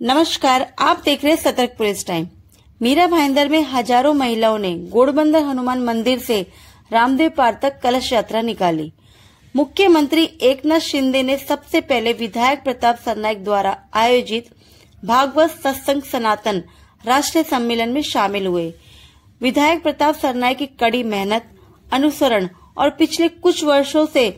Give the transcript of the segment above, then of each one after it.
नमस्कार, आप देख रहे हैं सतर्क पुलिस टाइम। मीरा भाईंदर में हजारों महिलाओं ने गोड़बंदर हनुमान मंदिर से रामदेव पार्क तक कलश यात्रा निकाली। मुख्यमंत्री एकनाथ शिंदे ने सबसे पहले विधायक प्रताप सरनाईक द्वारा आयोजित भागवत सत्संग सनातन राष्ट्रीय सम्मेलन में शामिल हुए। विधायक प्रताप सरनाईक की कड़ी मेहनत, अनुसरण और पिछले कुछ वर्षों से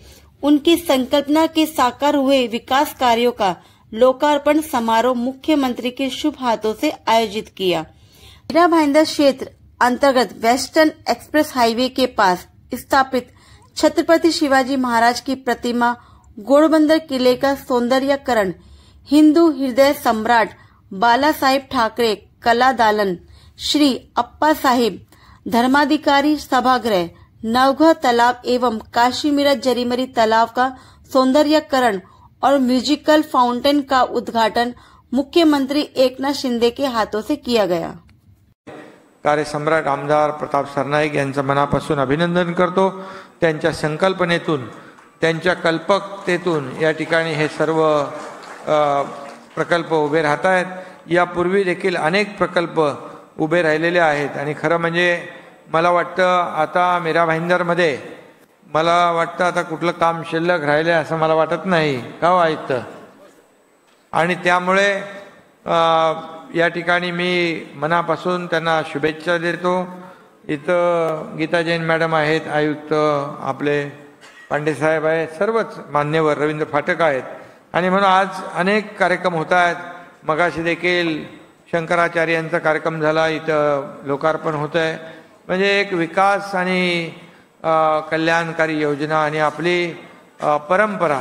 उनकी संकल्पना के साकार हुए विकास कार्यों का लोकार्पण समारोह मुख्यमंत्री के शुभ हाथों से आयोजित किया। मीरा भाईंदर क्षेत्र अंतर्गत वेस्टर्न एक्सप्रेस हाईवे के पास स्थापित छत्रपति शिवाजी महाराज की प्रतिमा, घोड़बंदर किले का सौंदर्यीकरण, हिंदू हृदय सम्राट बाला साहेब ठाकरे कला दालन, श्री अप्पा साहिब धर्माधिकारी सभागृह, नवघर तालाब एवं काशी मीरा जरीमरी तालाब का सौंदर्यीकरण और म्यूजिकल फाउंटेन का उद्घाटन मुख्यमंत्री एकनाथ शिंदे के हाथों से किया गया। कार्यसम्राट आमदार प्रताप सरनाईक यांचं मनापासून अभिनंदन करतो। त्यांच्या संकल्पनेतून, त्यांच्या कल्पकतेतून या ठिकाणी हे सर्व प्रकल्प उभे राहत आहेत। यापूर्वी देखील अनेक प्रकल्प उभे राहिलेले आहेत आणि खरं म्हणजे मला वाटतं आता मीरा भाईंदरमध्ये मला वाटतं आता कुठलं काम शिल्लक राहिले असं मला वाटत नाही का आयुक्त। आणि त्यामुळे या ठिकाणी मी मनापासून त्यांना शुभेच्छा देतो। इथं गीता जैन मॅडम आहेत, आयुक्त आपले पांडे साहेब आहेत, सर्वच मान्यवर रवींद्र फाटक आहेत आणि म्हणून आज अनेक कार्यक्रम होत आहेत। मगाशी देखील शंकराचार्य यांचा कार्यक्रम झाला, इथं लोकार्पण होत आहे। म्हणजे एक विकास आणि कल्याणकारी योजना आणि आपली परंपरा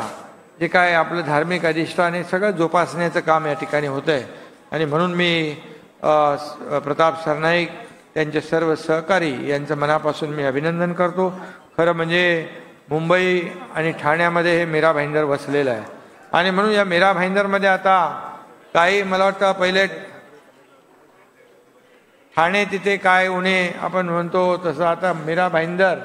जे काय आपलं धार्मिक अधिष्ठान हे सगळं जोपासण्याचं काम या ठिकाणी होत आहे। आणि म्हणून मी प्रताप सरनाईक त्यांचे सर्व सहकारी यांचं मनापासून मी अभिनंदन करतो। खरं म्हणजे मुंबई आणि ठाण्यामध्ये हे मीरा भाईंदर वसलेलं आहे आणि म्हणून या मीरा भाईंदरमध्ये आता काही मला वाटतं पहिले ठाणे तिथे काय उणे आपण म्हणतो तसं आता मीरा भाईंदर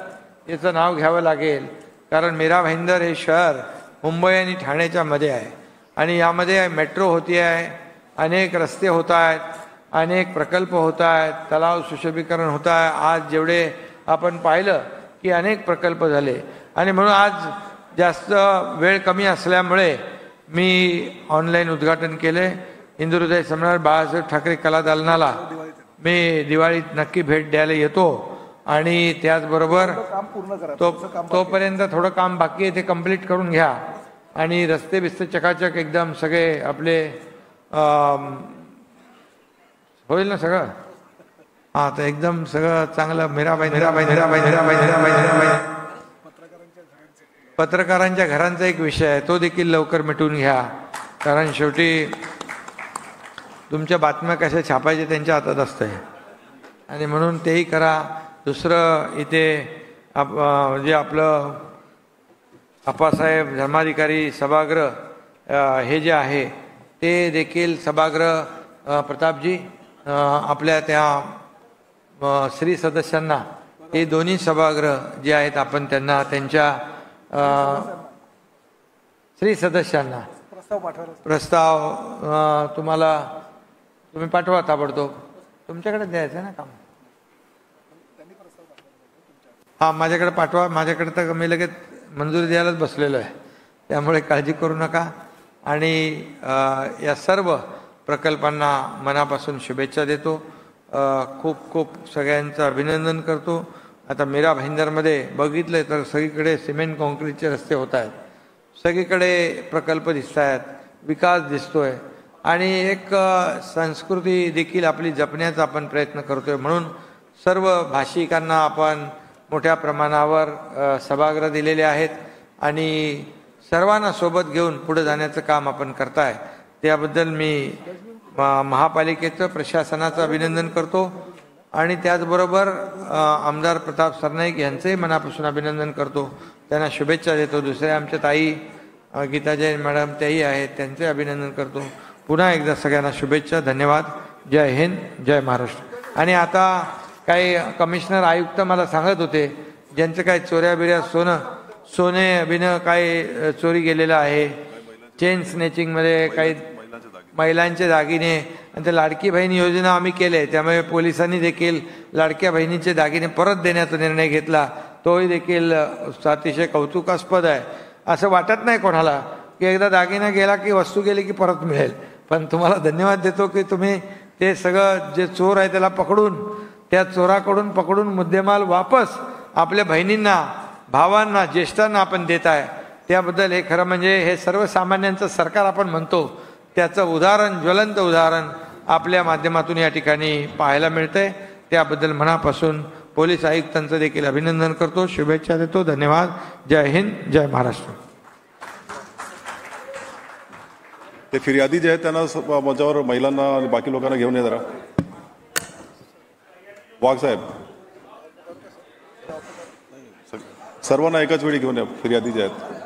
याचं नाव घ्यावं लागेल, कारण मीरा भाईंदर हे शहर मुंबई आणि ठाण्याच्या मध्ये आहे आणि यामध्ये मेट्रो होती आहे, अनेक रस्ते होत आहेत, अनेक प्रकल्प होत आहेत, तलाव सुशोभीकरण होत आहे। आज जेवढे आपण पाहिलं की अनेक प्रकल्प झाले आणि म्हणून आज जास्त वेळ कमी असल्यामुळे मी ऑनलाईन उद्घाटन केले। हिंदू हृदय सम्राट बाळासाहेब ठाकरे कला दालनाला मी दिवाळीत नक्की भेट द्यायला येतो आणि त्याचबरोबर तोपर्यंत थोडं काम बाकी आहे ते कंप्लीट करून घ्या आणि रस्ते बिस्ते चकाचक एकदम सगळे आपले होईल ना सगळं। हा तर एकदम सगळं चांगलं मीराबाई पत्रकारांच्या घरांचा एक विषय आहे, तो देखील लवकर मिटवून घ्या, कारण शेवटी तुमच्या बातम्या कशा छापायच्या त्यांच्या हातात असते आणि म्हणून तेही करा। दुसरं इथे जे आपलं अप्पासाहेब धर्माधिकारी सभागृह हे जे आहे ते देखील सभागृह प्रतापजी आपल्या त्या श्री सदस्यांना हे दोन्ही सभागृह जे आहेत आपण त्यांना त्यांच्या श्री सदस्यांना प्रस्ताव तुम्हाला तुम्ही पाठवा ताबडतोब, तुमच्याकडे द्यायचं ना काम। हा माझ्याकडे पाठवा, माझ्याकडे तर मी लगेच मंजुरी द्यायलाच बसलेलो आहे, त्यामुळे काळजी करू नका। आणि या सर्व प्रकल्पांना मनापासून शुभेच्छा देतो, खूप खूप सगळ्यांचं अभिनंदन करतो। आता मीरा भाईंदरमध्ये बघितलं तर सगळीकडे सिमेंट कॉन्क्रीटचे रस्ते होत आहेत, सगळीकडे प्रकल्प दिसत आहेत, विकास दिसतोय आणि एक संस्कृती देखील आपली जपण्याचा आपण प्रयत्न करतोय। म्हणून सर्व भाषिकांना आपण मोठ्या प्रमाणावर सभागृह दिलेले आहेत आणि सर्वांना सोबत घेऊन पुढे जाण्याचं काम आपण करताय, त्याबद्दल मी महापालिकेचं प्रशासनाचं अभिनंदन करतो आणि त्याचबरोबर आमदार प्रताप सरनाईक यांचंही मनापासून अभिनंदन करतो, त्यांना शुभेच्छा देतो। दुसरे आमच्या ताई गीता जैन मॅडम त्याही आहेत, त्यांचे अभिनंदन करतो। पुन्हा एकदा सगळ्यांना शुभेच्छा, धन्यवाद, जय हिंद, जय महाराष्ट्र। आणि आता काही कमिशनर आयुक्त मला सांगत होते ज्यांचं काही चोऱ्या बिऱ्या सोने बिनं काही चोरी गेलेलं आहे, चेन स्नेचिंगमध्ये काही महिलांचे दागिने आणि ते लाडकी बहीण योजना आम्ही केले, त्यामुळे पोलिसांनी देखील लाडक्या बहिणींचे दागिने परत देण्याचा निर्णय घेतला. तोही देखील अतिशय कौतुकास्पद आहे. असं वाटत नाही कोणाला की एकदा दागिना गेला की वस्तू गेली की परत मिळेल. पण तुम्हाला धन्यवाद देतो की तुम्ही ते सगळं जे चोर आहे त्याला पकडून, त्या चोराकडून पकडून मुद्देमाल वापस आपल्या बहिणींना, भावांना, ज्येष्ठांना आपण देत आहे. त्याबद्दल हे खरं म्हणजे हे सर्वसामान्यांचं सरकार आपण म्हणतो त्याचं उदाहरण, ज्वलंत उदाहरण आपल्या माध्यमातून या ठिकाणी पाहायला मिळतंय. त्याबद्दल मनापासून पोलीस आयुक्तांचं देखील अभिनंदन करतो, शुभेच्छा देतो. धन्यवाद. जय हिंद, जय महाराष्ट्र. ते फिर्यादी जे आहेत त्यांना माझ्यावर महिलांना आणि बाकी लोकांना घेऊन ये जरा. वाघ साहेब सर्वांना एकाच वेळी घेऊन या, फिर्यादी जे आहेत.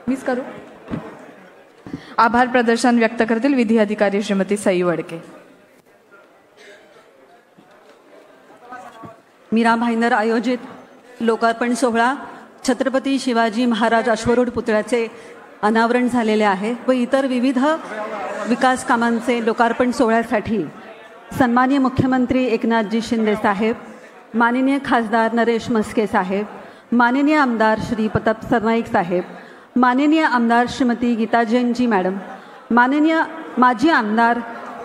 मीच करू. आभार प्रदर्शन व्यक्त करतील विधी अधिकारी श्रीमती सई वडके. मीरा भाईंदर आयोजित लोकार्पण सोहळा छत्रपती शिवाजी महाराज अश्वरूढ पुतळ्याचे अनावरण झालेले आहे व इतर विविध विकास कामांचे लोकार्पण सोहळ्यासाठी सन्माननीय मुख्यमंत्री एकनाथजी शिंदे साहेब, माननीय खासदार नरेश म्हस्के साहेब, माननीय आमदार श्री प्रताप सरनाईक साहेब, माननीय आमदार श्रीमती गीता जैनजी मॅडम, माननीय माजी आमदार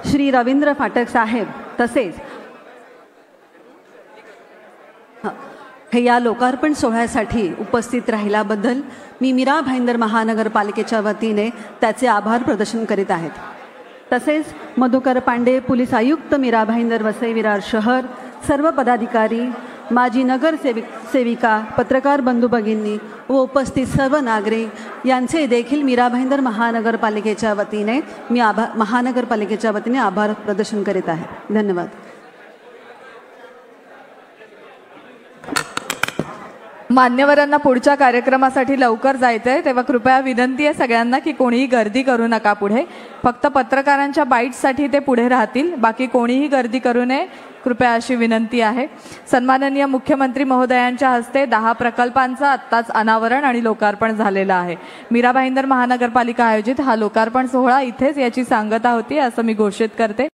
श्री रवींद्र फाटक साहेब तसेच हे या लोकार्पण सोहळ्यासाठी उपस्थित राहिल्याबद्दल मी मीरा भाईंदर महानगरपालिकेच्या वतीने त्याचे आभार प्रदर्शन करीत आहेत. तसेच मधुकर पांडे, पोलीस आयुक्त मीरा भाईंदर वसई विरार शहर, सर्व पदाधिकारी, माजी सेविका, पत्रकार बंधू भगिनी व उपस्थित सर्व नागरिक यांचे देखील मीरा भाईंदर महानगरपालिकेच्या वतीने आभार प्रदर्शन करीत आहे. धन्यवाद. मान्यवरांना पुढच्या कार्यक्रमासाठी लवकर जायचंय, तेव्हा कृपया विनंती आहे सगळ्यांना की कोणीही गर्दी करू नका पुढे. फक्त पत्रकारांच्या बाईटसाठी ते पुढे राहतील, बाकी कोणीही गर्दी करू नये, कृपया अशी विनंती आहे. सन्माननीय मुख्यमंत्री महोदयांच्या हस्ते 10 प्रकल्पांचं आत्ताच अनावरण आणि लोकार्पण झालेलं आहे. मीरा भाईंदर महानगरपालिका आयोजित हा लोकार्पण सोहळा इथेच याची सांगता होती असं मी घोषित करते.